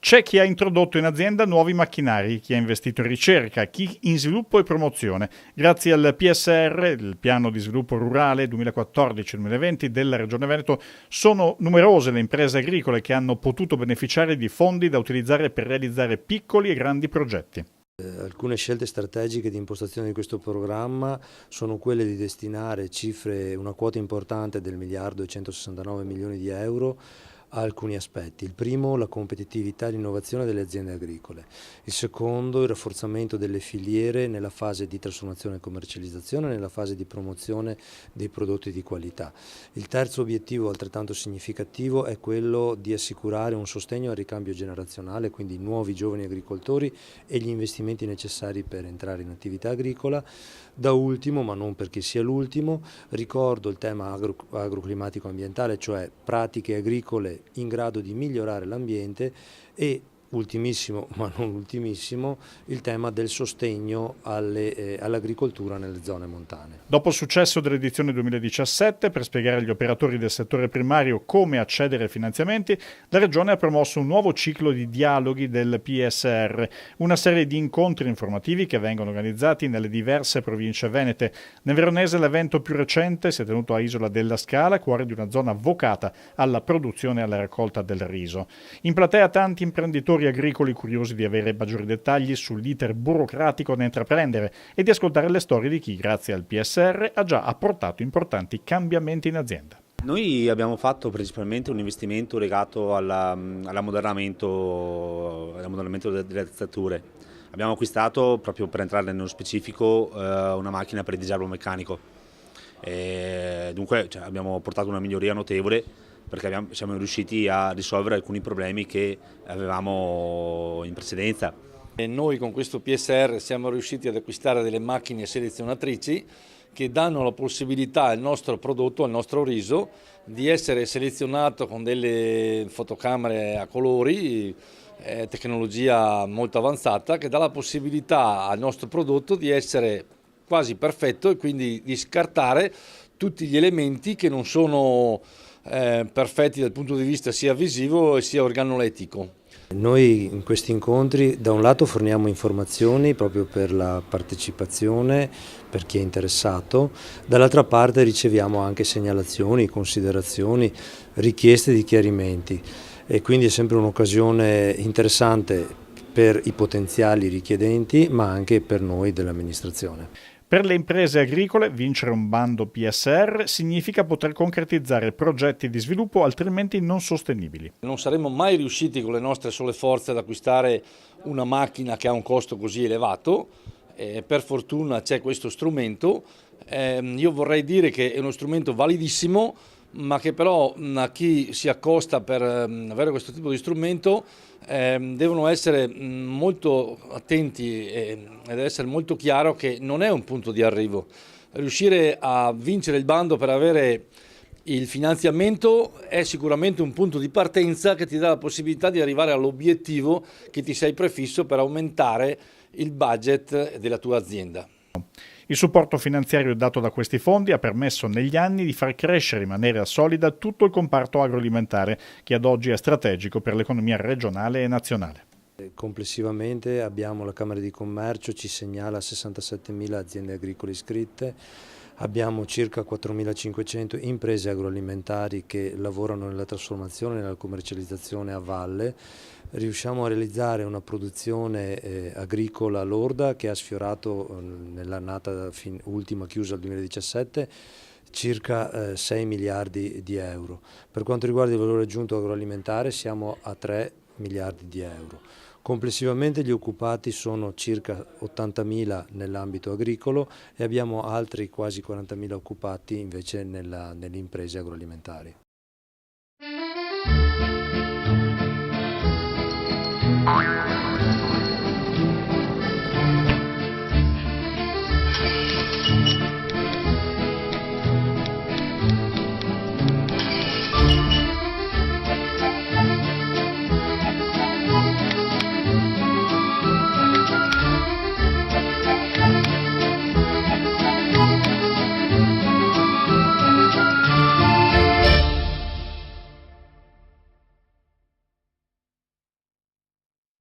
C'è chi ha introdotto in azienda nuovi macchinari, chi ha investito in ricerca, chi in sviluppo e promozione. Grazie al PSR, il Piano di Sviluppo Rurale 2014-2020 della Regione Veneto, sono numerose le imprese agricole che hanno potuto beneficiare di fondi da utilizzare per realizzare piccoli e grandi progetti. Alcune scelte strategiche di impostazione di questo programma sono quelle di destinare una quota importante del 1.169 milioni di euro a alcuni aspetti. Il primo, la competitività e l'innovazione delle aziende agricole. Il secondo, il rafforzamento delle filiere nella fase di trasformazione e commercializzazione, nella fase di promozione dei prodotti di qualità. Il terzo obiettivo, altrettanto significativo, è quello di assicurare un sostegno al ricambio generazionale, quindi nuovi giovani agricoltori e gli investimenti necessari per entrare in attività agricola. Da ultimo, ma non perché sia l'ultimo, ricordo il tema agroclimatico ambientale, cioè pratiche agricole in grado di migliorare l'ambiente, e ultimissimo, ma non ultimissimo, il tema del sostegno all'agricoltura nelle zone montane. Dopo il successo dell'edizione 2017, per spiegare agli operatori del settore primario come accedere ai finanziamenti, la Regione ha promosso un nuovo ciclo di dialoghi del PSR, una serie di incontri informativi che vengono organizzati nelle diverse province venete. Nel Veronese l'evento più recente si è tenuto a Isola della Scala, cuore di una zona vocata alla produzione e alla raccolta del riso. In platea tanti imprenditori agricoli curiosi di avere maggiori dettagli sull'iter burocratico da intraprendere e di ascoltare le storie di chi, grazie al PSR, ha già apportato importanti cambiamenti in azienda. Noi abbiamo fatto principalmente un investimento legato all'ammodernamento delle attrezzature. Abbiamo acquistato, proprio per entrare nello specifico, una macchina per il disarmo meccanico. Dunque abbiamo portato una miglioria notevole, perché siamo riusciti a risolvere alcuni problemi che avevamo in precedenza. E noi con questo PSR siamo riusciti ad acquistare delle macchine selezionatrici che danno la possibilità al nostro prodotto, al nostro riso, di essere selezionato con delle fotocamere a colori, tecnologia molto avanzata, che dà la possibilità al nostro prodotto di essere quasi perfetto e quindi di scartare tutti gli elementi che non sono perfetti dal punto di vista sia visivo sia organolettico. Noi in questi incontri da un lato forniamo informazioni proprio per la partecipazione, per chi è interessato, dall'altra parte riceviamo anche segnalazioni, considerazioni, richieste di chiarimenti, e quindi è sempre un'occasione interessante per i potenziali richiedenti, ma anche per noi dell'amministrazione. Per le imprese agricole, vincere un bando PSR significa poter concretizzare progetti di sviluppo altrimenti non sostenibili. Non saremmo mai riusciti con le nostre sole forze ad acquistare una macchina che ha un costo così elevato. Per fortuna c'è questo strumento. Io vorrei dire che è uno strumento validissimo, ma che però a chi si accosta per avere questo tipo di strumento devono essere molto attenti ed essere molto chiaro che non è un punto di arrivo. Riuscire a vincere il bando per avere il finanziamento è sicuramente un punto di partenza che ti dà la possibilità di arrivare all'obiettivo che ti sei prefisso per aumentare il budget della tua azienda. Il supporto finanziario dato da questi fondi ha permesso negli anni di far crescere in maniera solida tutto il comparto agroalimentare, che ad oggi è strategico per l'economia regionale e nazionale. Complessivamente abbiamo, la Camera di Commercio ci segnala 67.000 aziende agricole iscritte, abbiamo circa 4.500 imprese agroalimentari che lavorano nella trasformazione e nella commercializzazione a valle. Riusciamo a realizzare una produzione agricola lorda che ha sfiorato nell'annata ultima chiusa al 2017 circa 6 miliardi di euro. Per quanto riguarda il valore aggiunto agroalimentare siamo a 3 miliardi di euro. Complessivamente gli occupati sono circa 80.000 nell'ambito agricolo e abbiamo altri quasi 40.000 occupati invece nelle imprese agroalimentari.